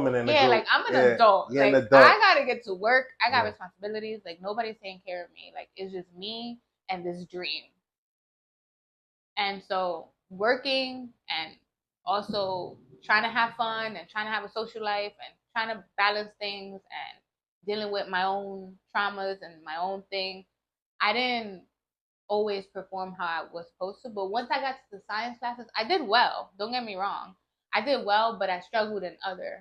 woman in the group. like I'm an adult. Yeah, like an adult. I gotta get to work. I got responsibilities. Like nobody's taking care of me. Like it's just me and this dream. And so working and also trying to have fun and trying to have a social life and trying to balance things and dealing with my own traumas and my own thing. I didn't always perform how I was supposed to, but once I got to the science classes, I did well. Don't get me wrong. I did well, but I struggled in other.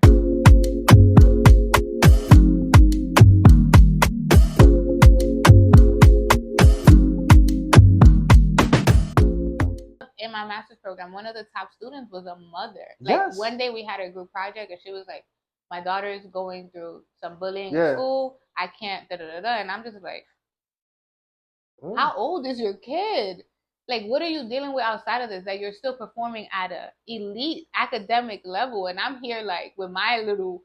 In my master's program, one of the top students was a mother. Like one day we had a group project and she was like, my daughter is going through some bullying in school. I can't da-da-da-da. And I'm just like, how old is your kid? Like, what are you dealing with outside of this? That you're still performing at a elite academic level, and I'm here like with my little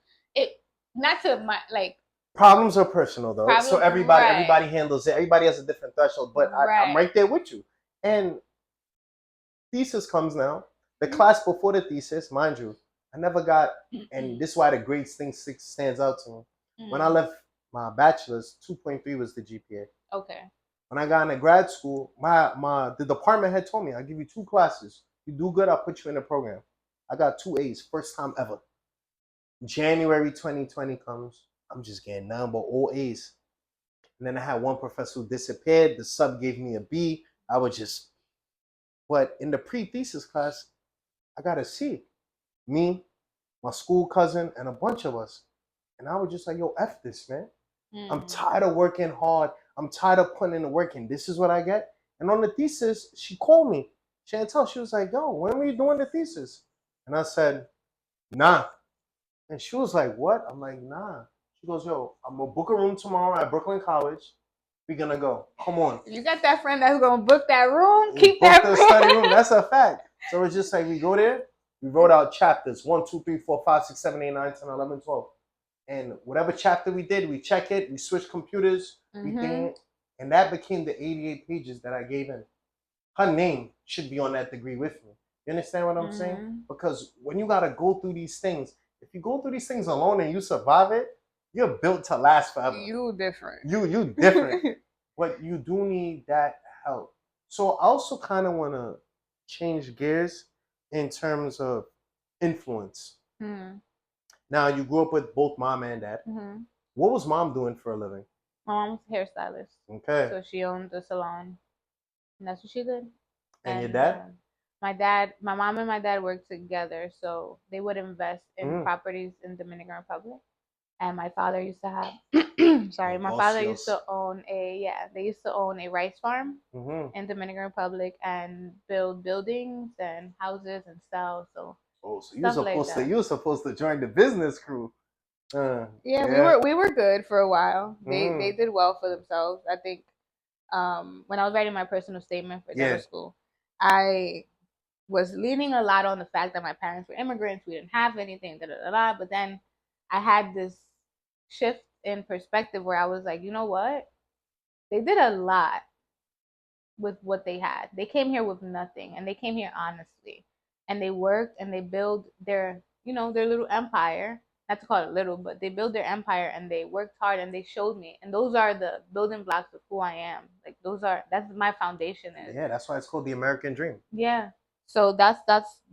problems are personal though. So everybody handles it. Everybody has a different threshold, but I'm right there with you. And thesis comes now. The class before the thesis, mind you, I never got, and this is why the grade thing stands out to me. When I left my bachelor's, 2.3 was the GPA. Okay. When I got into grad school, the department head told me, I'll give you 2 classes. You do good, I'll put you in the program. I got 2 A's, first time ever. January 2020 comes, I'm just getting nothing but all A's. And then I had one professor who disappeared. The sub gave me a B. I was just, but in the pre-thesis class, I got a C. Me, my school cousin, and a bunch of us. And I was just like, yo, F this, man. I'm tired of working hard. I'm tired of putting in the work, and this is what I get. And on the thesis, she called me. Chantel, she was like, yo, when were you doing the thesis? And I said, nah. And she was like, what? I'm like, nah. She goes, yo, I'm going to book a room tomorrow at Brooklyn College. We're going to go. Come on. You got that friend that's going to book that room? Keep that friend. Study room. That's a fact. So it's just like we go there. We wrote out chapters 1, 2, 3, 4, 5, 6, 7, 8, 9, 10, 11, 12. And whatever chapter we did, we check it. We switch computers. We think, and that became the 88 pages that I gave in. Her name should be on that degree with me. You understand what I'm saying? Because when you got to go through these things, if you go through these things alone and you survive it, you're built to last forever. You different. You different. But you do need that help. So I also kind of want to change gears in terms of influence. Now, you grew up with both mom and dad. What was mom doing for a living? My mom was a hairstylist. Okay. So she owned a salon. And that's what she did. And your dad? My mom and my dad worked together. So they would invest in properties in Dominican Republic. And my father used to have, used to own they used to own a rice farm in Dominican Republic and build buildings and houses and sell. So you were supposed to join the business crew. We were good for a while. They did well for themselves. I think when I was writing my personal statement for dental school, I was leaning a lot on the fact that my parents were immigrants. We didn't have anything, but then I had this shift in perspective where I was like, you know what? They did a lot with what they had. They came here with nothing, and they came here honestly, and they worked and they built their little empire. Not to call it little, but they built their empire and they worked hard and they showed me. And those are the building blocks of who I am. Like that's my foundation. Yeah, that's why it's called the American Dream. Yeah. So that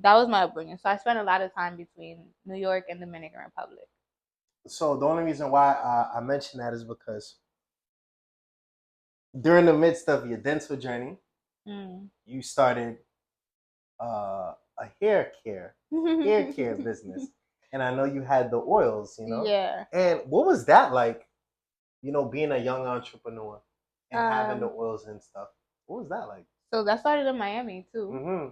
was my upbringing. So I spent a lot of time between New York and Dominican Republic. So the only reason why I mention that is because during the midst of your dental journey, you started a hair care business. And I know you had the oils, Yeah. And what was that like, being a young entrepreneur and having the oils and stuff? What was that like? So that started in Miami too.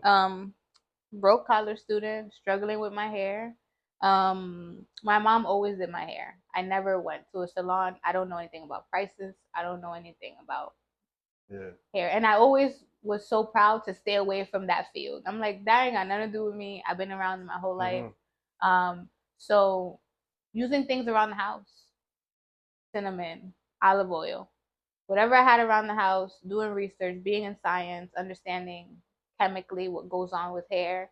Broke college student, struggling with my hair. My mom always did my hair. I never went to a salon. I don't know anything about prices. I don't know anything about hair. And I always was so proud to stay away from that field. I'm like, that ain't got nothing to do with me. I've been around my whole life. So using things around the house, cinnamon, olive oil, whatever I had around the house, doing research, being in science, understanding chemically what goes on with hair,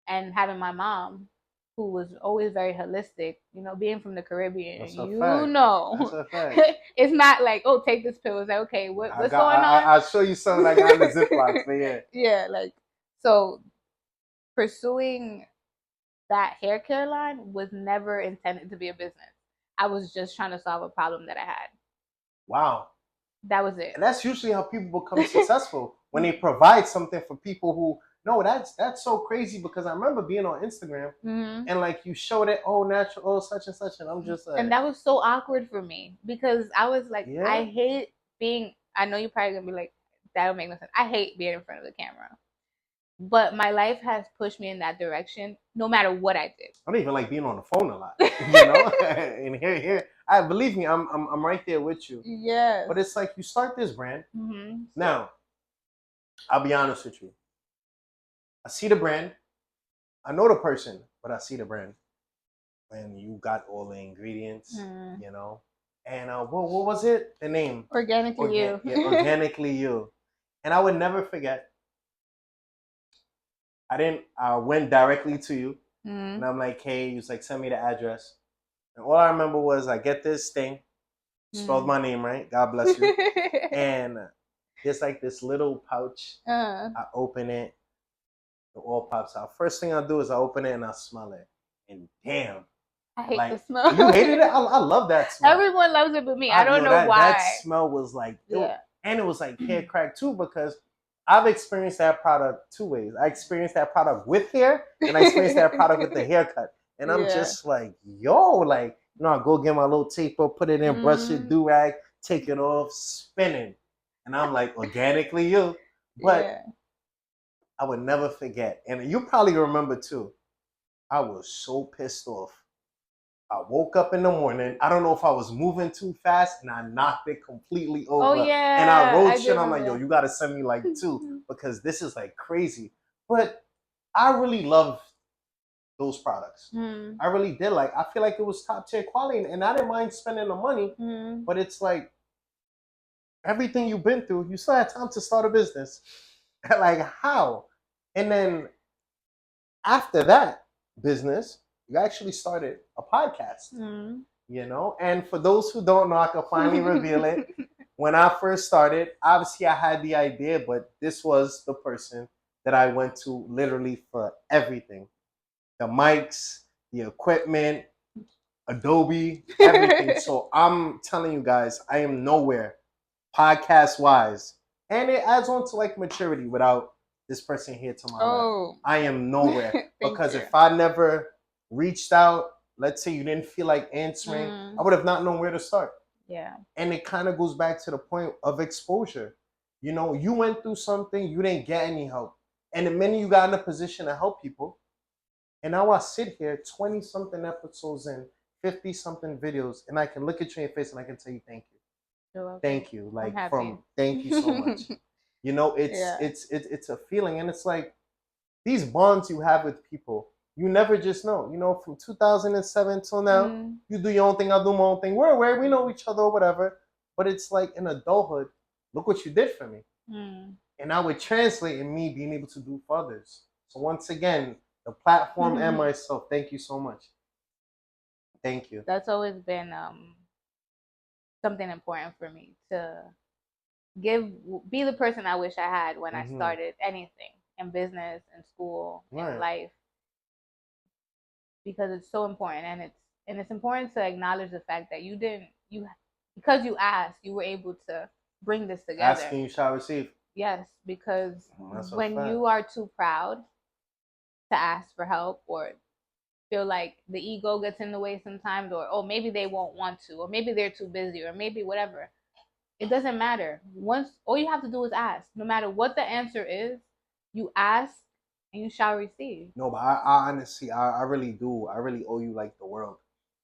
and having my mom who was always very holistic. You know, being from the Caribbean, That's a you fact. know, That's a fact. it's not like, oh, take this pill. It's like, okay, what's going on? I'll show you something I got in the Ziplocs, but yeah. Yeah, like, so pursuing that hair care line was never intended to be a business. I was just trying to solve a problem that I had. Wow. That was it. And that's usually how people become successful, when they provide something for people who, no, that's so crazy, because I remember being on Instagram and like you showed it, oh, natural, oh, such and such, and I'm just like, and that was so awkward for me, because I was like, yeah. I hate being, I know you're probably gonna be like, that don't make no sense. I hate being in front of the camera. But my life has pushed me in that direction, no matter what I did. I don't even like being on the phone a lot, you know. And here, I believe me, I'm right there with you. Yes. But it's like you start this brand. Now, I'll be honest with you. I see the brand. I know the person, but I see the brand. And you got all the ingredients, you know. And what was it? The name? Organically You. Yeah, Organically You. And I would never forget. I went directly to you, and I'm like, hey, you was like, send me the address. And all I remember was I get this thing, spelled my name right, God bless you. And there's like this little pouch. I open it, it all pops out. First thing I do is I open it and I smell it. And damn. I hate the smell. You hated it? I love that smell. Everyone loves it but me. I don't know why. That smell was like, and it was like hair crack too, because I've experienced that product two ways. I experienced that product with hair, and I experienced that product with the haircut. And I'm just like, yo, like, you know, I go get my little taper, put it in, brush it, do-rag, take it off, spinning. And I'm like, Organically You. But I would never forget. And you probably remember too. I was so pissed off. I woke up in the morning. I don't know if I was moving too fast, and I knocked it completely over. Oh, yeah. And I wrote shit. I'm like, yo, you got to send me like 2, because this is like crazy. But I really love those products. I really did. Like, I feel like it was top tier quality, and I didn't mind spending the money. But it's like, everything you've been through, you still had time to start a business. Like, how? And then after that business, you actually started a podcast, you know? And for those who don't know, I can finally reveal it. When I first started, obviously I had the idea, but this was the person that I went to literally for everything. The mics, the equipment, Adobe, everything. So I'm telling you guys, I am nowhere podcast-wise. And it adds on to like maturity without this person here to my left. I am nowhere. Because if I never reached out, let's say you didn't feel like answering, I would have not known where to start. Yeah. And it kind of goes back to the point of exposure. You know, you went through something, you didn't get any help. And the minute you got in a position to help people, and now I sit here 20-something episodes in, 50-something videos, and I can look at you in your face and I can tell you thank you. Thank you. Like, thank you so much. You know, it's a feeling, and it's like these bonds you have with people, you never just know. You know, from 2007 till now, you do your own thing, I do my own thing. We're aware, we know each other or whatever. But it's like in adulthood, look what you did for me. And I would translate in me being able to do for others. So once again, the platform and myself, thank you so much. Thank you. That's always been something important for me, to be the person I wish I had when I started anything in business, in school, in life, because it's so important, and it's important to acknowledge the fact that because you asked, you were able to bring this together. Asking you shall receive. Yes, because when you are too proud to ask for help, or feel like the ego gets in the way sometimes, or maybe they won't want to, or maybe they're too busy, or maybe whatever. It doesn't matter. Once, all you have to do is ask. No matter what the answer is, you ask and you shall receive. No, but I honestly, I really do. I really owe you like the world,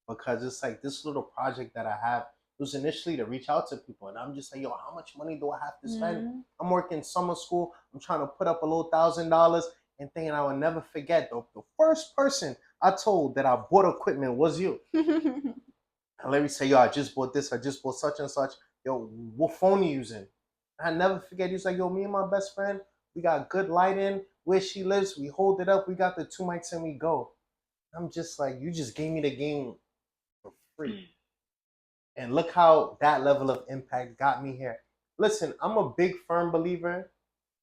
because it's like this little project that I have was initially to reach out to people, and I'm just like, yo, how much money do I have to spend? I'm working summer school. I'm trying to put up a little $1,000, and thinking I would never forget the first person I told that I bought equipment was you. And let me say, yo, I just bought this. I just bought such and such. Yo, what phone are you using? I never forget. He was like, yo, me and my best friend, we got good lighting. Where she lives, we hold it up. We got the 2 mics and we go. I'm just like, you just gave me the game for free. And look how that level of impact got me here. Listen, I'm a big firm believer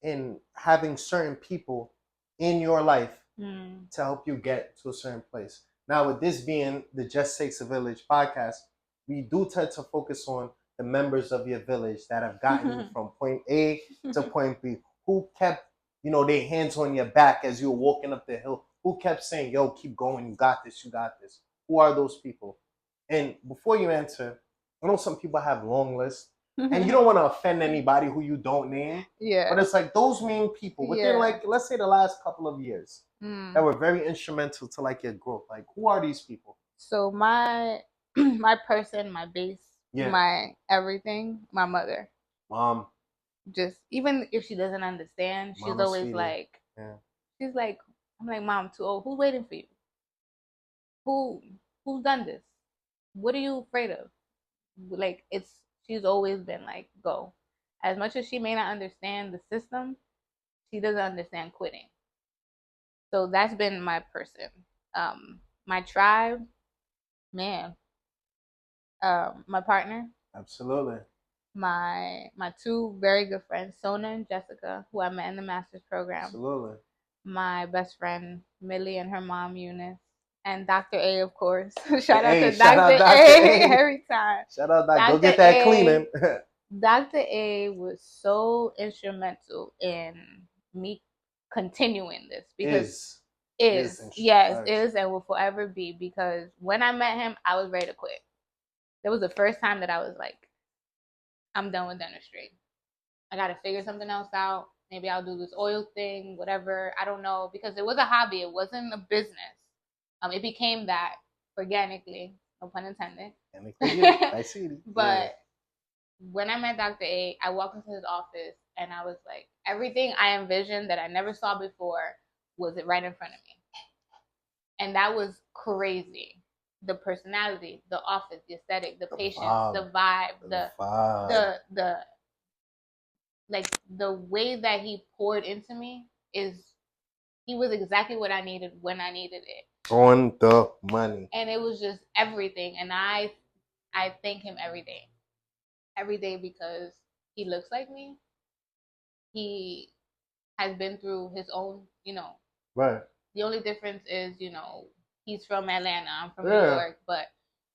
in having certain people in your life to help you get to a certain place. Now, with this being the Just Takes a Village podcast, we do tend to focus on the members of your village that have gotten you from point A to point B, who kept, their hands on your back as you were walking up the hill, who kept saying, yo, keep going, you got this, you got this. Who are those people? And before you answer, I know some people have long lists, and you don't want to offend anybody who you don't name. Yeah. But it's like those main people within let's say the last couple of years that were very instrumental to like your growth. Like, who are these people? So my person, my base, my everything, my mother. Mom. Just even if she doesn't understand, she's Mama always like, she's like, I'm like, Mom, I'm too old. Who's waiting for you? Who's done this? What are you afraid of? Like, she's always been like, go. As much as she may not understand the system, she doesn't understand quitting. So that's been my person. My tribe, man. My partner. Absolutely. My two very good friends, Sona and Jessica, who I met in the master's program. Absolutely. My best friend, Millie, and her mom, Eunice. And Dr. A, of course. Shout out to Dr. A every time. Shout out, Dr. Go get that cleaning. Dr. A was so instrumental in me continuing this because is and will forever be, because when I met him, I was ready to quit. That was the first time that I was like, I'm done with dentistry. I got to figure something else out. Maybe I'll do this oil thing, whatever. I don't know, because it was a hobby. It wasn't a business. It became that organically, no pun intended. I see it. But when I met Dr. A, I walked into his office and I was like, everything I envisioned that I never saw before was right in front of me. And that was crazy. The personality, the office, the aesthetic, the patience, the vibe, the way that he poured into me he was exactly what I needed when I needed it. On the money. And it was just everything. And I thank him every day. Every day, because he looks like me. He has been through his own, Right. The only difference is, he's from Atlanta, I'm from New York, but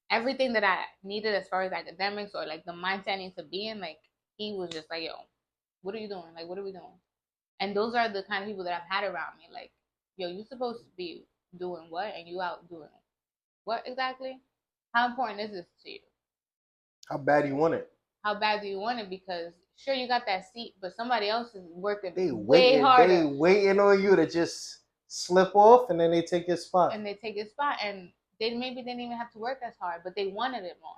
everything that I needed as far as academics or like the mindset I need to be in, like, he was just like, yo, what are you doing? Like, what are we doing? And those are the kind of people that I've had around me. Like, yo, you're supposed to be doing what? And you out doing what exactly? How important is this to you? How bad do you want it? How bad do you want it? Because sure, you got that seat, but somebody else is working way harder. They waiting on you to just slip off, and then they take your spot. And they maybe didn't even have to work as hard, but they wanted it more.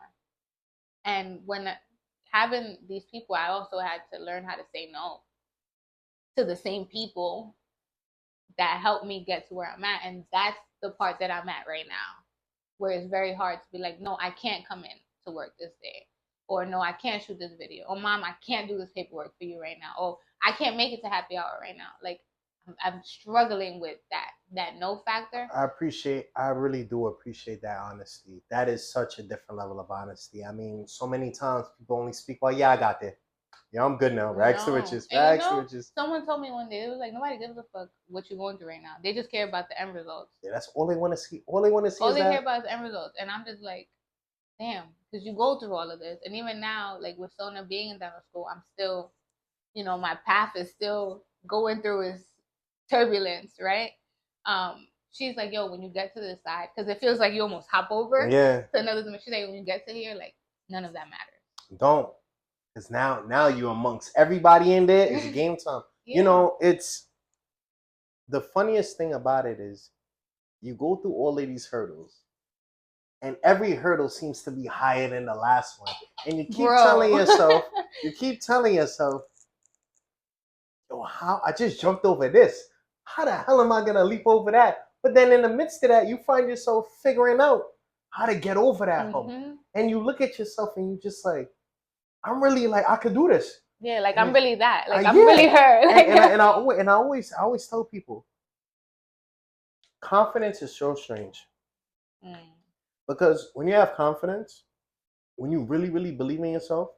And when having these people, I also had to learn how to say no to the same people that helped me get to where I'm at. And that's the part that I'm at right now, where it's very hard to be like, no, I can't come in to work this day. Or no, I can't shoot this video. Or Mom, I can't do this paperwork for you right now. Or I can't make it to happy hour right now. Like, I'm struggling with that no factor. I really do appreciate that honesty. That is such a different level of honesty. I mean, so many times people only speak, well, yeah, I got there. Yeah, I'm good now. Rags to riches. Rags to riches. Someone told me one day, it was like, nobody gives a fuck what you're going through right now. They just care about the end results. Yeah, that's all they want to see. All they want to see all they care about is the end results. And I'm just like, damn, because you go through all of this. And even now, like with Sona being in dental school, I'm still, my path is still going through its turbulence, right? She's like, yo, when you get to this side, because it feels like you almost hop over to another dimension. She's like, when you get to here, like, none of that matters. Don't. Because now you're amongst everybody in there. It's game time. It's the funniest thing about it is you go through all of these hurdles, and every hurdle seems to be higher than the last one. And you keep telling yourself, yo, how I just jumped over this. How the hell am I gonna leap over that? But then in the midst of that, you find yourself figuring out how to get over that hump. And you look at yourself and you just like, I'm really like, I could do this. Yeah, like I'm really that. Like I'm really her. And I always tell people, confidence is so strange. Because when you have confidence, when you really, really believe in yourself,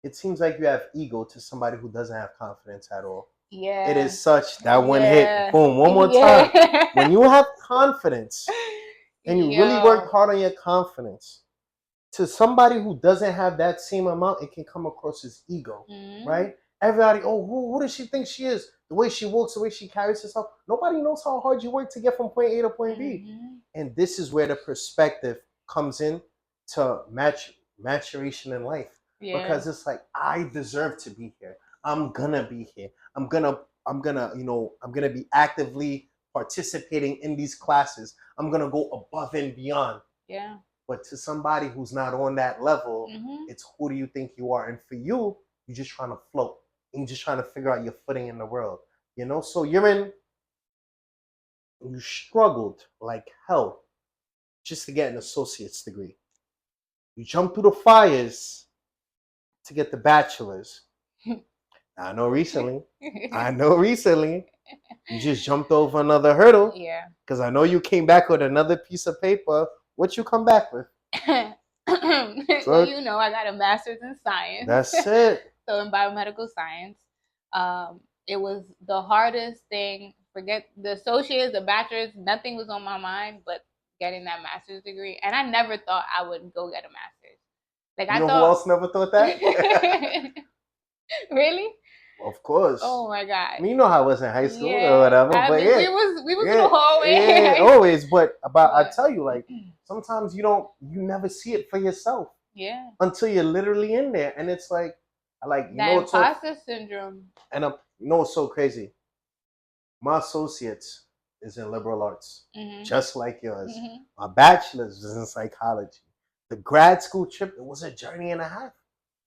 it seems like you have ego to somebody who doesn't have confidence at all. Yeah. It is such that one hit, boom, one more time. When you have confidence and you really work hard on your confidence, to somebody who doesn't have that same amount, it can come across as ego, right? Everybody, oh, who does she think she is? The way she walks, the way she carries herself. Nobody knows how hard you work to get from point A to point B. And this is where the perspective comes in to maturation in life. Yeah. Because it's like, I deserve to be here. I'm gonna be here. I'm gonna, be actively participating in these classes. I'm gonna go above and beyond. Yeah. But to somebody who's not on that level, it's who do you think you are? And for you, you're just trying to float. And you're just trying to figure out your footing in the world. So you struggled like hell just to get an associate's degree. You jumped through the fires to get the bachelor's. I know recently, you just jumped over another hurdle. Yeah. Because I know you came back with another piece of paper. What you come back with? Well, I got a master's in science. That's it. So in biomedical science, it was the hardest thing. Forget the associates, the bachelor's, nothing was on my mind but getting that master's degree. And I never thought I would go get a master's. Like, who else never thought that? Really? Of course. Oh my God. You know how I was in high school or whatever. But we was in the hallway. Yeah, always. But I tell you, like, sometimes you never see it for yourself. Yeah. Until you're literally in there. And it's like, that imposter syndrome. And it's so crazy. My associates is in liberal arts, just like yours. My bachelor's is in psychology. The grad school trip, it was a journey and a half.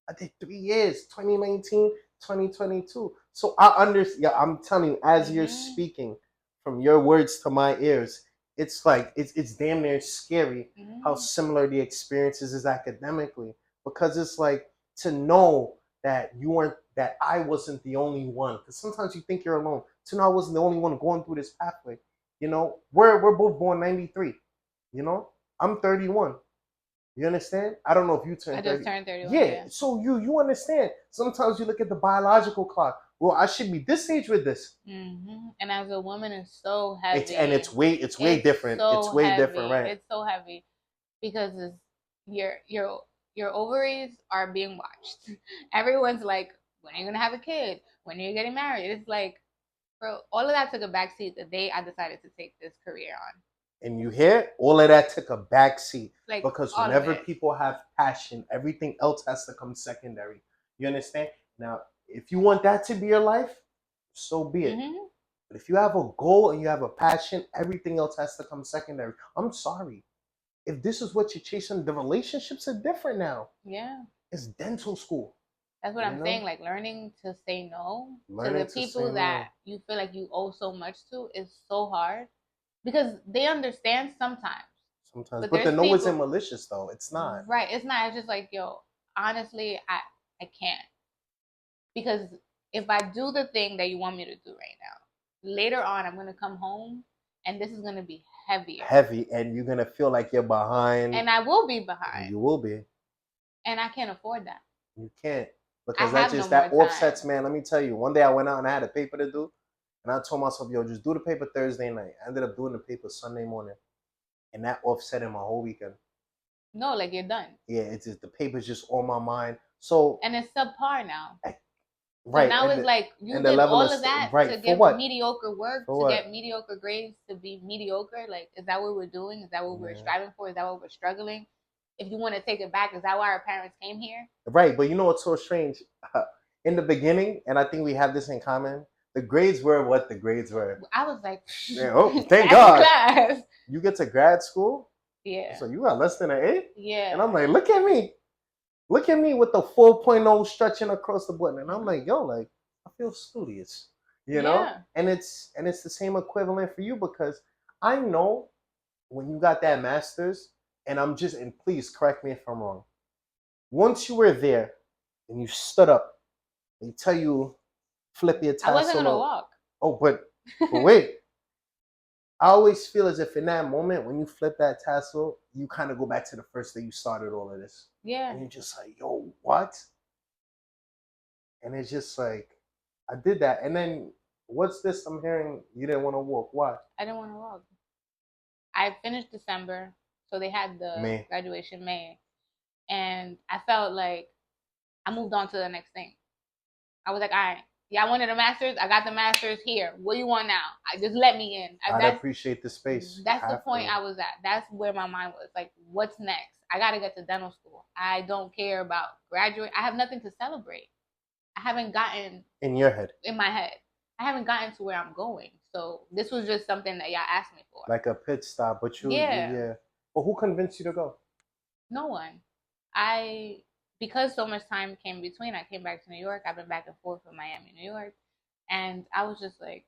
I did 3 years, 2019, 2022. So I understand. Yeah, I'm telling you, as you're speaking, from your words to my ears, it's like it's damn near scary how similar the experiences is academically. Because it's like to know that I wasn't the only one. Because sometimes you think you're alone. To know I wasn't the only one going through this pathway. We're both born 93. I'm 31. You understand? I don't know if you turned 30. I just turned 31. Yeah. So you understand. Sometimes you look at the biological clock. Well, I should be this age with this. And as a woman, it's so heavy. It's way different. So it's way different, right? It's so heavy because your ovaries are being watched. Everyone's like, when are you gonna have a kid? When are you getting married? It's like, bro, all of that took a backseat the day I decided to take this career on. And you hear all of that took a backseat, because whenever people have passion, everything else has to come secondary. You understand? Now, if you want that to be your life, so be it. But if you have a goal and you have a passion, everything else has to come secondary. I'm sorry. If this is what you're chasing, the relationships are different now. Yeah. It's dental school. That's what I'm saying. Like, learning to say no to the people that you feel like you owe so much to is so hard. Because they understand sometimes. But the no isn't malicious, though. It's not. Right. It's not. It's just like, yo, honestly, I can't. Because if I do the thing that you want me to do right now, later on, I'm going to come home and this is going to be heavier. Heavy. And you're going to feel like you're behind. And I will be behind. You will be. And I can't afford that. You can't. Because that offsets, man. Let me tell you. One day I went out and I had a paper to do. And I told myself, yo, just do the paper Thursday night. I ended up doing the paper Sunday morning. And that offset in my whole weekend. No, like, you're done. Yeah, it's just the paper's just on my mind. So and it's subpar now. Right. So now it's like you did all of that to get mediocre work, to get mediocre grades, to be mediocre. Like, is that what we're doing? Is that what we're striving for? Is that what we're struggling? If you want to take it back, is that why our parents came here? Right, but you know what's so strange? In the beginning, and I think we have this in common, the grades were what the grades were. I was like, thank God. Class. You get to grad school? Yeah. So you got less than an A? Yeah. And I'm like, look at me. Look at me with the 4.0 stretching across the button. And I'm like, yo, like, I feel studious. You know? And it's the same equivalent for you, because I know when you got that master's, and please correct me if I'm wrong. Once you were there and you stood up, they tell you, flip your tassel. I wasn't going to walk. Oh, but wait. I always feel as if in that moment when you flip that tassel, you kind of go back to the first day you started all of this. Yeah. And you're just like, yo, what? And it's just like, I did that. And then what's this I'm hearing? You didn't want to walk. Why? I didn't want to walk. I finished December, so they had the graduation May. And I felt like I moved on to the next thing. I was like, all right, yeah, I wanted a master's. I got the master's here. What do you want now? Just let me in. I appreciate the space. That's the point I was at. That's where my mind was. Like, what's next? I got to get to dental school. I don't care about graduate. I have nothing to celebrate. I haven't gotten in your head. In my head, I haven't gotten to where I'm going. So this was just something that y'all asked me for, like a pit stop. But yeah. Well, who convinced you to go? No one. Because so much time came between, I came back to New York. I've been back and forth from Miami, New York. And I was just like,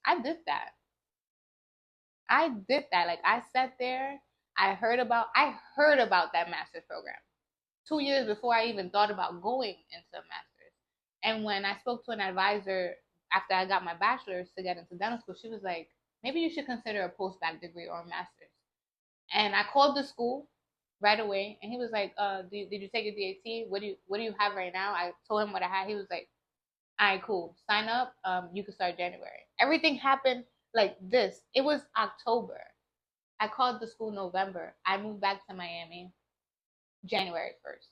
I did that. Like, I sat there. I heard about that master's program 2 years before I even thought about going into a master's. And when I spoke to an advisor after I got my bachelor's to get into dental school, she was like, maybe you should consider a post-bac degree or a master's. And I called the school right away, and he was like, did you take a DAT? What do you have right now? I told him what I had. He was like, all right, cool. Sign up. You can start January. Everything happened like this. It was October. I called the school November. I moved back to Miami January 1st.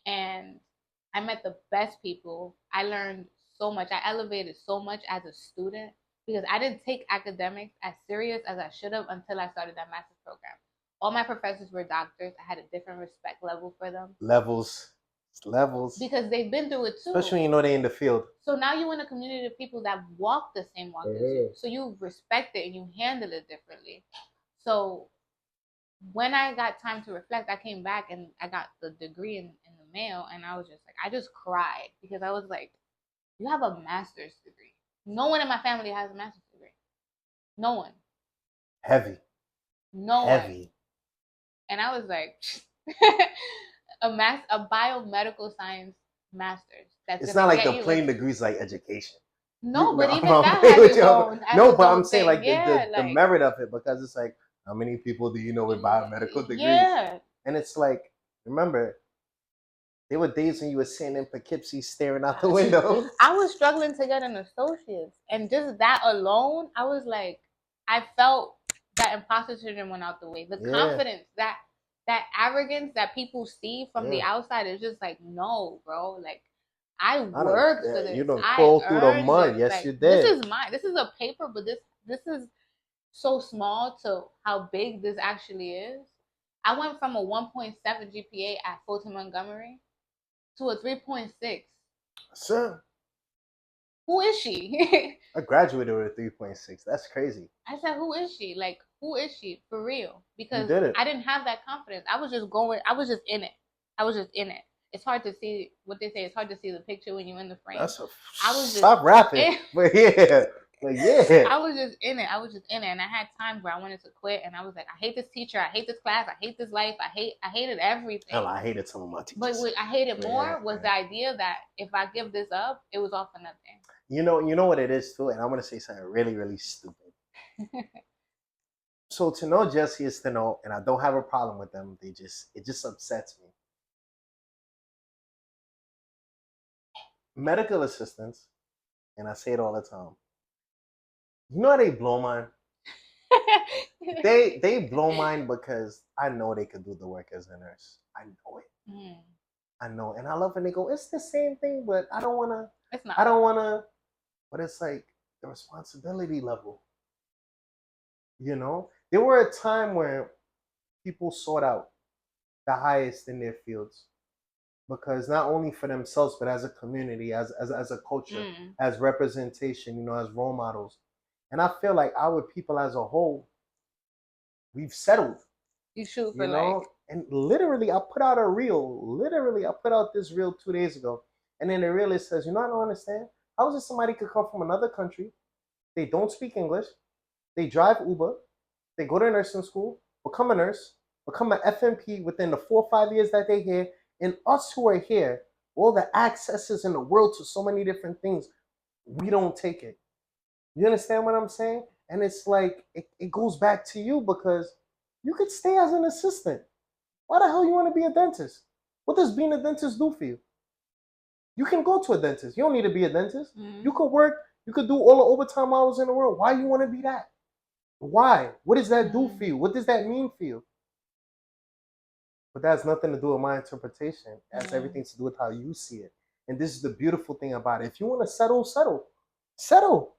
And I met the best people. I learned so much. I elevated so much as a student because I didn't take academics as serious as I should have until I started that master's program. All my professors were doctors. I had a different respect level for them. Levels. Because they've been through it too. Especially when you know they're in the field. So now you're in a community of people that walk the same walk as you. So you respect it and you handle it differently. So when I got time to reflect, I came back and I got the degree in the mail, and I was just like, I just cried because I was like, you have a master's degree. No one in my family has a master's degree. No one. Heavy. No one. And I was like, a biomedical science master's. It's not like the plain degrees like education. No, but even that has its own. No, but I'm saying like the merit of it, because it's like, how many people do you know with biomedical degrees? Yeah. And it's like, remember, there were days when you were sitting in Poughkeepsie staring out the window. I was struggling to get an associate's. And just that alone, I was like, I felt that imposter syndrome went out the way. The confidence, that arrogance that people see from the outside is just like, no, bro. Like, I worked for this. You don't crawl through the mud. Yes, like, you did. This is mine. This is a paper, but this is so small to how big this actually is. I went from a 1.7 GPA at Fulton Montgomery to a 3.6. Sir. Who is she? I graduated with a 3.6. That's crazy. I said, who is she? Like, who is she? For real. Because I didn't have that confidence. I was just in it. It's hard to see what they say. It's hard to see the picture when you're in the frame. Stop rapping. But yeah. I was just in it. And I had times where I wanted to quit, and I was like, I hate this teacher. I hate this class. I hate this life. I hated everything. Hell, I hated some of my teachers. But what I hated more was the idea that if I give this up, it was all for nothing. You know what it is too, and I'm gonna say something really, really stupid. So to know Jesse is to know, and I don't have a problem with them. It just upsets me. Medical assistants, and I say it all the time. You know how they blow mine? they blow mine because I know they could do the work as a nurse. I know it. Mm. I know. And I love when they go, it's the same thing, but I don't want to. It's not. I don't want to. But it's like the responsibility level. You know? There were a time where people sought out the highest in their fields. Because not only for themselves, but as a community, as a culture, as representation, you know, as role models. And I feel like our people as a whole, we've settled. You shoot for like. And literally, I put out a reel. I put out this reel 2 days ago. And then the reel, it says, you know, I don't understand. How is it somebody could come from another country? They don't speak English. They drive Uber. They go to nursing school, become a nurse, become an FNP within the 4 or 5 years that they're here. And us who are here, all the accesses in the world to so many different things, we don't take it. You understand what I'm saying? And it's like, it goes back to you because you could stay as an assistant. Why the hell you want to be a dentist? What does being a dentist do for you? You can go to a dentist. You don't need to be a dentist. You could work. You could do all the overtime hours in the world. Why you want to be that? Why? What does that do for you? What does that mean for you? But that has nothing to do with my interpretation. It has everything to do with how you see it. And this is the beautiful thing about it. If you want to settle, settle. Settle.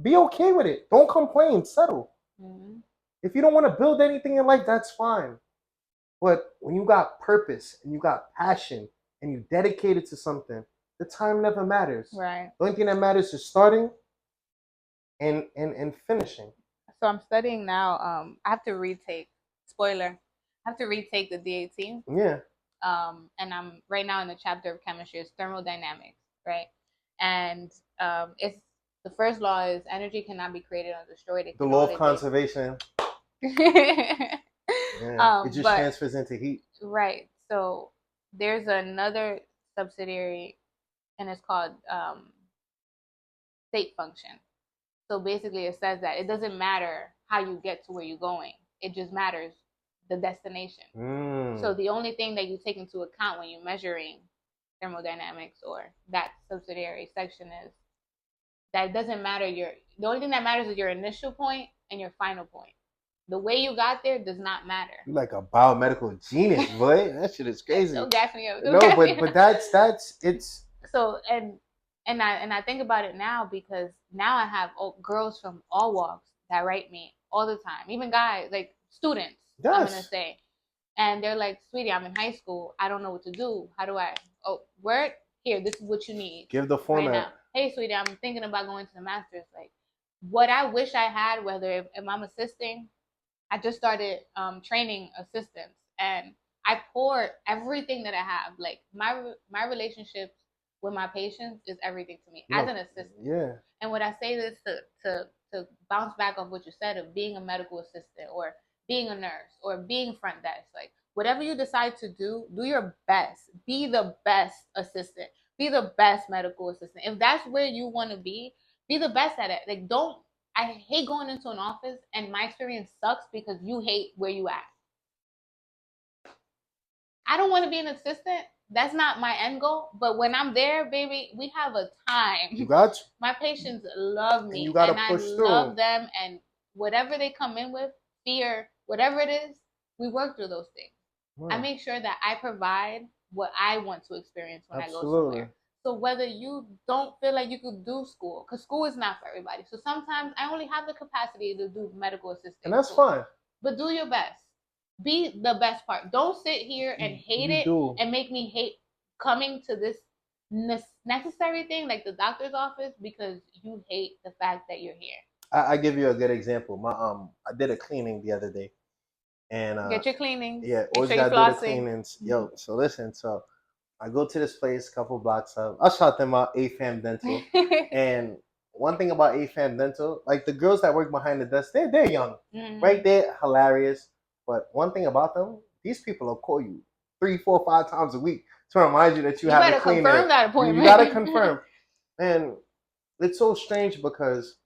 Be okay with it. Don't complain. Settle. If you don't want to build anything in life, that's fine. But when you got purpose and you got passion and you dedicated to something, the time never matters. Right. The only thing that matters is starting and finishing. So I'm studying now. I have to retake. Spoiler. I have to retake the DAT. Yeah. And I'm right now in the chapter of chemistry. It's thermodynamics, right? And it's the first law is energy cannot be created or destroyed. The law of conservation. Yeah. It just transfers into heat. Right. So there's another subsidiary, and it's called state function. So basically, it says that it doesn't matter how you get to where you're going. It just matters the destination. So the only thing that you take into account when you're measuring thermodynamics or that subsidiary section is that it doesn't matter the only thing that matters is your initial point and your final point. The way you got there does not matter. You're like a biomedical genius, boy. That shit is crazy. Don't gas me up. No, but that's it's so and I think about it now because now I have girls from all walks that write me all the time, even guys like students. Yes. I'm gonna say, and they're like, "Sweetie, I'm in high school. I don't know what to do. How do I? Oh, word here. This is what you need. Give the format. Right now. Hey, sweetie, I'm thinking about going to the master's. Like, what I wish I had. Whether if I'm assisting, I just started training assistants, and I pour everything that I have. Like my relationships with my patients is everything to me as an assistant. Yeah. And what I say this to bounce back off what you said of being a medical assistant or being a nurse or being front desk, like whatever you decide to do your best. Be the best assistant. Be the best medical assistant. If that's where you want to be the best at it. Like I hate going into an office and my experience sucks because you hate where you at. I don't want to be an assistant. That's not my end goal. But when I'm there, baby, we have a time. You got you. My patients love me. And you gotta push through. I love them. And whatever they come in with, fear, whatever it is, we work through those things. Right. I make sure that I provide what I want to experience when I go somewhere. So whether you don't feel like you could do school, because school is not for everybody. So sometimes I only have the capacity to do medical assisting. And that's fine. But do your best. Be the best part. Don't sit here and hate it and make me hate coming to this necessary thing like the doctor's office because you hate the fact that you're here. I give you a good example. I did a cleaning the other day. And get your cleanings. Yeah, always gotta do the cleanings. Yo, so listen, so I go to this place a couple blocks up. I shout them out, AFAM Dental. And one thing about AFAM Dental, like the girls that work behind the desk, they're young. Right? They're hilarious. But one thing about them, these people will call you 3, 4, 5 times a week to remind you that you have a cleaning. You confirm that appointment. You gotta confirm. And it's so strange because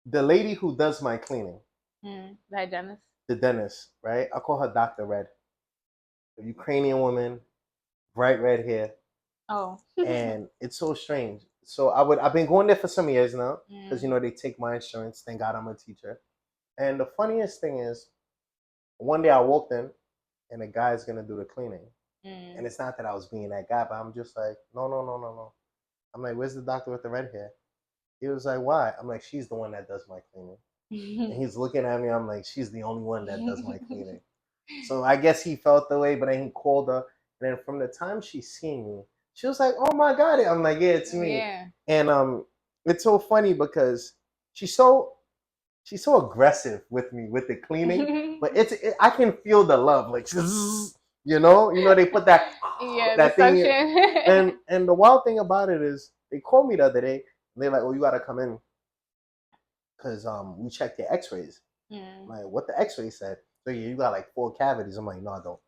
the lady who does my cleaning, the dentist? The dentist, right? I call her Dr. Red. A Ukrainian woman, bright red hair. Oh. And it's so strange. So I've been going there for some years now because they take my insurance. Thank God I'm a teacher. And the funniest thing is, one day I walked in, and a guy's gonna do the cleaning. And it's not that I was being that guy, but I'm just like, no. I'm like, where's the doctor with the red hair? He was like, why? I'm like, she's the one that does my cleaning. And he's looking at me. I'm like, she's the only one that does my cleaning. So I guess he felt the way, but then he called her. And then from the time she seen me, she was like, oh my God. I'm like, yeah, it's me. Yeah. And it's so funny because she's so aggressive with me with the cleaning, but I can feel the love, like they put that that thing in. And the wild thing about it is they called me the other day and they're like, oh, you gotta come in because we checked your x-rays. I'm like, what the x-ray said? So yeah, you got like 4 cavities. I'm like, no, I don't.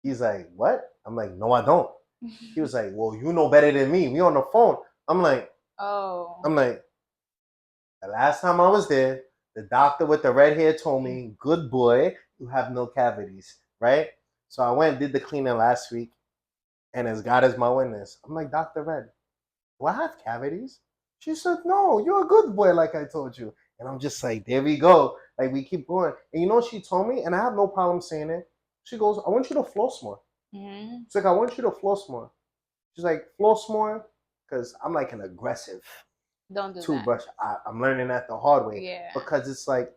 He's like, what? I'm like, no, I don't. He was like, well, you know better than me. We on the phone. I'm like, The last time I was there, the doctor with the red hair told me, "Good boy, you have no cavities." Right? So I went and did the cleaning last week, and as God is my witness, I'm like, Dr. Red, do I have cavities? She said, "No, you're a good boy, like I told you." And I'm just like, there we go. Like we keep going. And you know what she told me? And I have no problem saying it. She goes, "I want you to floss more." Mm-hmm. She's like, "I want you to floss more." She's like, "Floss more," because I'm like an aggressive Don't do toothbrush. that. I'm learning that the hard way. Yeah. Because it's like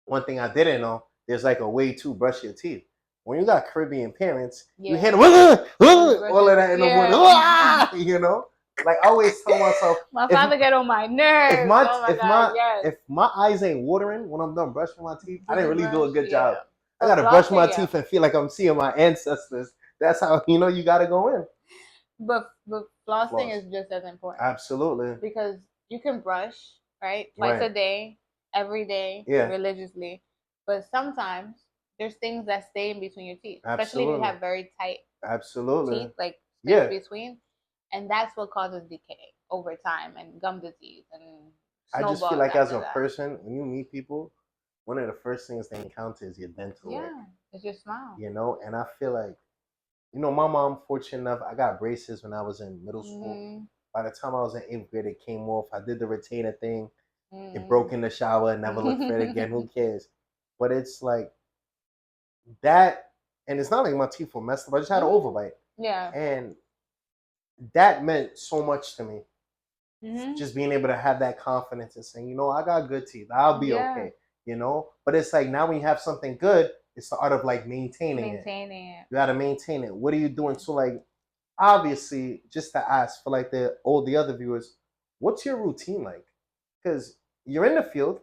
one thing I didn't know. There's like a way to brush your teeth. When you got Caribbean parents, you hear them, all of that in the morning. You know, like I always tell myself, my father get on my nerves. If my eyes ain't watering when I'm done brushing my teeth, I didn't really do a good job. I gotta brush my teeth and feel like I'm seeing my ancestors. That's how you gotta go in. But flossing is just as important. Absolutely. Because you can brush, right? Twice a day, every day, religiously. But sometimes there's things that stay in between your teeth. Especially if you have very tight teeth, like space between. And that's what causes decay over time and gum disease and I just feel like as a person, when you meet people, one of the first things they encounter is your dental work. It's your smile. You know, and I feel like, my mom, fortunate enough, I got braces when I was in middle school. Mm-hmm. By the time I was in 8th grade, it came off. I did the retainer thing. Mm-hmm. It broke in the shower. Never looked for it again. Who cares? But it's like that, and it's not like my teeth were messed up. I just had an overbite. Yeah. And that meant so much to me. Mm-hmm. Just being able to have that confidence and saying, I got good teeth. I'll be okay. But it's like now when you have something good, it's the art of like maintaining it. You got to maintain it. What are you doing? So like, obviously, just to ask for like the other viewers, what's your routine like? Because you're in the field,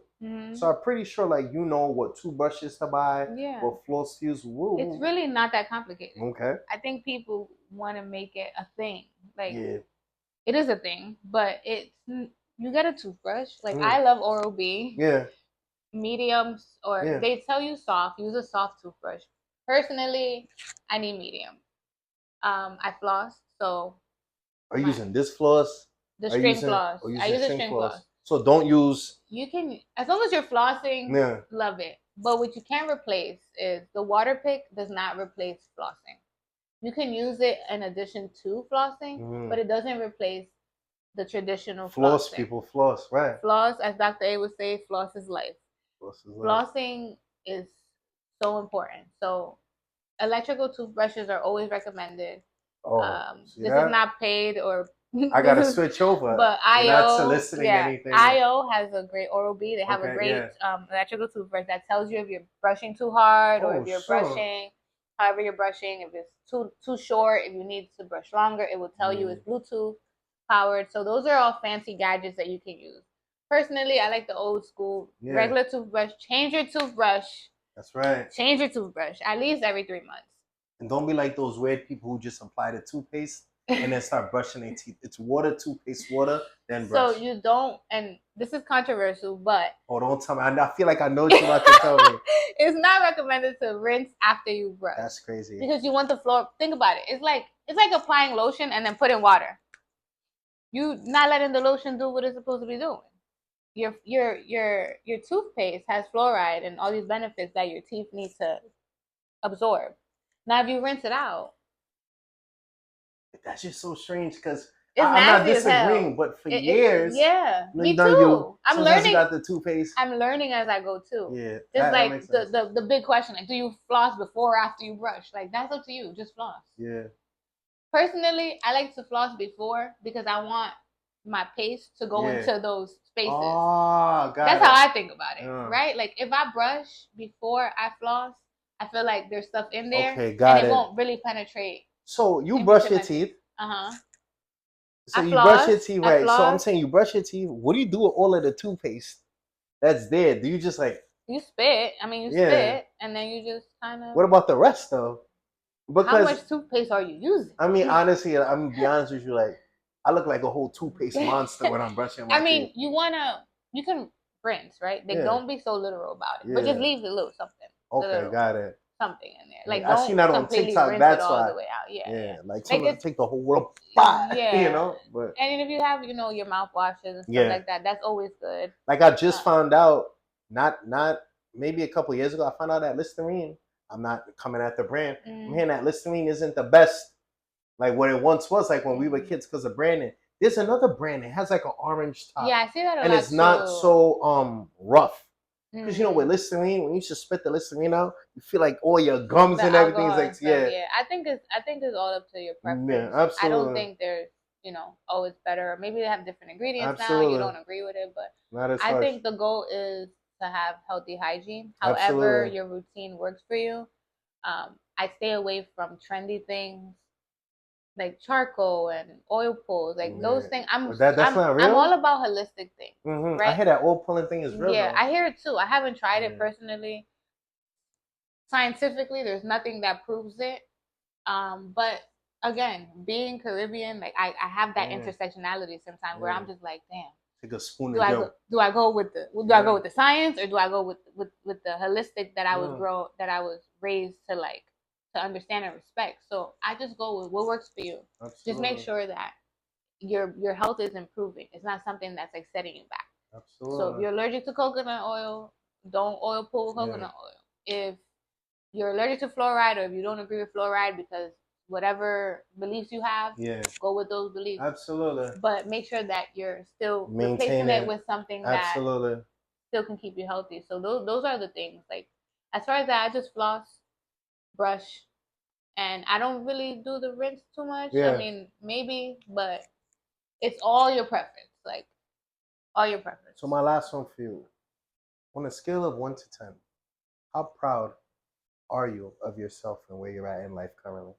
so I'm pretty sure like what toothbrushes to buy, what floss to use. It's really not that complicated. Okay. I think people want to make it a thing. Like, it is a thing, but you get a toothbrush. Like I love Oral-B. Yeah. Mediums they tell you soft. Use a soft toothbrush. Personally, I need medium. I floss, so. Are you using this floss? The string floss. I use a string floss. So don't use. You can, as long as you're flossing, love it. But what you can replace is the water pick does not replace flossing. You can use it in addition to flossing, but it doesn't replace the traditional floss. People floss, right? Floss, as Dr. A would say, floss is life. Flossing is so important. So electrical toothbrushes are always recommended. This is not paid or I gotta switch over. But IO, not soliciting anything. IO has a great Oral-B. They have a great electrical toothbrush that tells you if you're brushing too hard or if you're brushing, however you're brushing. If it's too short, if you need to brush longer, it will tell you it's Bluetooth powered. So those are all fancy gadgets that you can use. Personally, I like the old school regular toothbrush. Change your toothbrush. That's right. Change your toothbrush at least every 3 months. And don't be like those weird people who just apply the toothpaste and then start brushing their teeth. It's water, toothpaste, water, then brush. So you don't, and this is controversial, but. Oh, don't tell me. I feel like I know what you're about to tell me. It's not recommended to rinse after you brush. That's crazy. Because you want the floor. Think about it. It's like applying lotion and then putting water. You not letting the lotion do what it's supposed to be doing. Your toothpaste has fluoride and all these benefits that your teeth need to absorb. Now, if you rinse it out, that's just so strange because I'm not disagreeing, but for years, me too. I'm learning. You got the toothpaste. I'm learning as I go too. Yeah, it's like the big question: like, do you floss before or after you brush? Like, that's up to you. Just floss. Yeah. Personally, I like to floss before because I want my paste to go into those spaces. Oh, that's how I think about it, right? Like, if I brush before I floss, I feel like there's stuff in there, and it won't really penetrate. So you brush your teeth. So you brush your teeth, right? So I'm saying you brush your teeth. What do you do with all of the toothpaste that's there? Do you just like you spit? I mean, you spit, and then you just kind of. What about the rest though? Because how much toothpaste are you using? I mean, honestly, I'm gonna be honest with you. Like, I look like a whole toothpaste monster when I'm brushing my teeth. I mean, you can rinse, right? They don't be so literal about it, but just leave a little something. Okay, got it. something in there. Like, I seen that on TikTok. That's all why. the way out. Yeah. Like someone take the whole world apart. Yeah. You know. But and if you have, you know, your mouthwashes and stuff like that, that's always good. Like I just found out, not maybe a couple years ago, I found out that Listerine. I'm not coming at the brand. I'm hearing that Listerine isn't the best, like what it once was, like when we were kids, because of branding. There's another brand. It has like an orange top. Yeah, I see that a lot. And it's not so rough. Because you know, with Listerine, when you just spit the Listerine out, you feel like all your gums and everything is like, yeah. I think it's all up to your preference. Yeah, absolutely. I don't think there's, you know, oh, it's better. Or maybe they have different ingredients now. You don't agree with it, but I think the goal is to have healthy hygiene. However your routine works for you. I stay away from trendy things like charcoal and oil pulls, like those things. That's not real? I'm all about holistic things. Right? I hear that oil pulling thing is real. Yeah, though. I hear it too. I haven't tried it personally. Scientifically, there's nothing that proves it. But again, being Caribbean, like I have that intersectionality sometimes where I'm just like, damn. Take a spoon. Do I go with the science, or do I go with the holistic that I was raised to understand and respect? So I just go with what works for you. Absolutely. Just make sure that your health is improving. It's not something that's like setting you back. Absolutely. So if you're allergic to coconut oil, don't oil pull coconut oil. If you're allergic to fluoride, or if you don't agree with fluoride because whatever beliefs you have, go with those beliefs. Absolutely. But make sure that you're still replacing it with something that still can keep you healthy. So those are the things. Like, as far as that, I just floss, brush, and I don't really do the rinse too much. I mean, maybe, but it's all your preference. Like, all your preference. So my last one for you. On a scale of 1 to 10, how proud are you of yourself and where you're at in life currently?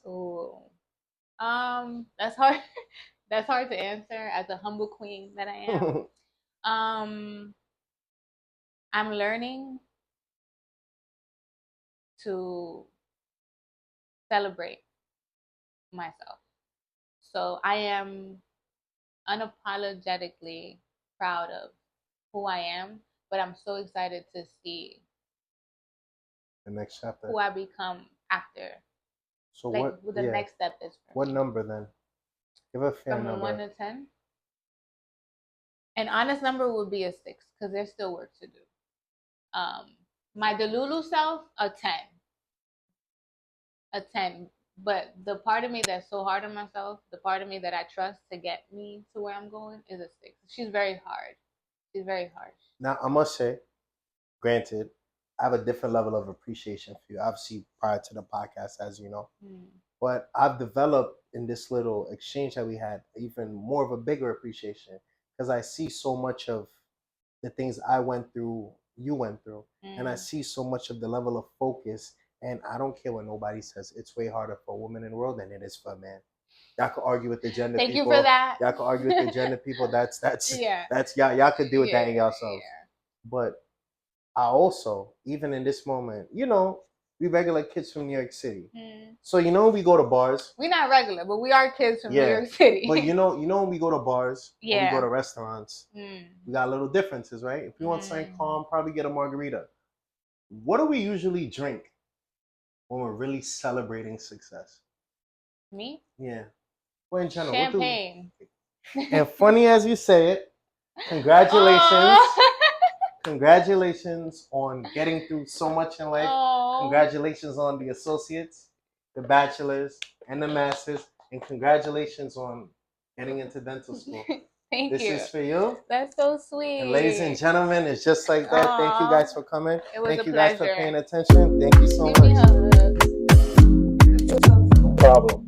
Ooh. That's hard. That's hard to answer as a humble queen that I am. I'm learning to celebrate myself. So I am unapologetically proud of who I am, but I'm so excited to see the next chapter, who I become after. So what the next step is for me. What number then? Give a fair number. From 1 to 10? An honest number would be a 6 because there's still work to do. My Delulu self, a 10. A 10. But the part of me that's so hard on myself, the part of me that I trust to get me to where I'm going, is a 6. She's very hard. She's very harsh. Now, I must say, granted, I have a different level of appreciation for you, obviously, prior to the podcast, as you know. But I've developed in this little exchange that we had even more of a bigger appreciation, because I see so much of the things I went through, you went through, and I see so much of the level of focus. And I don't care what nobody says. It's way harder for a woman in the world than it is for a man. Y'all could argue with the gender people. Thank you for that. Y'all could argue with the gender people. That's y'all could deal with that in yourselves. Yeah. But I also, even in this moment, you know, we regular kids from New York City. So you know we go to bars. We're not regular, but we are kids from New York City. But you know when we go to bars, when we go to restaurants, we got little differences, right? If we want something calm, probably get a margarita. What do we usually drink when we're really celebrating success? Me? Yeah. Well, in general, champagne. And funny as you say it, congratulations. Congratulations on getting through so much in life. Congratulations on the associates, the bachelors, and the masters. And congratulations on getting into dental school. Thank you. This is for you. That's so sweet. And ladies and gentlemen, it's just like that. Thank you guys for coming. It was Thank you pleasure. guys for paying attention. Thank you so much. Give me a hug. No problem.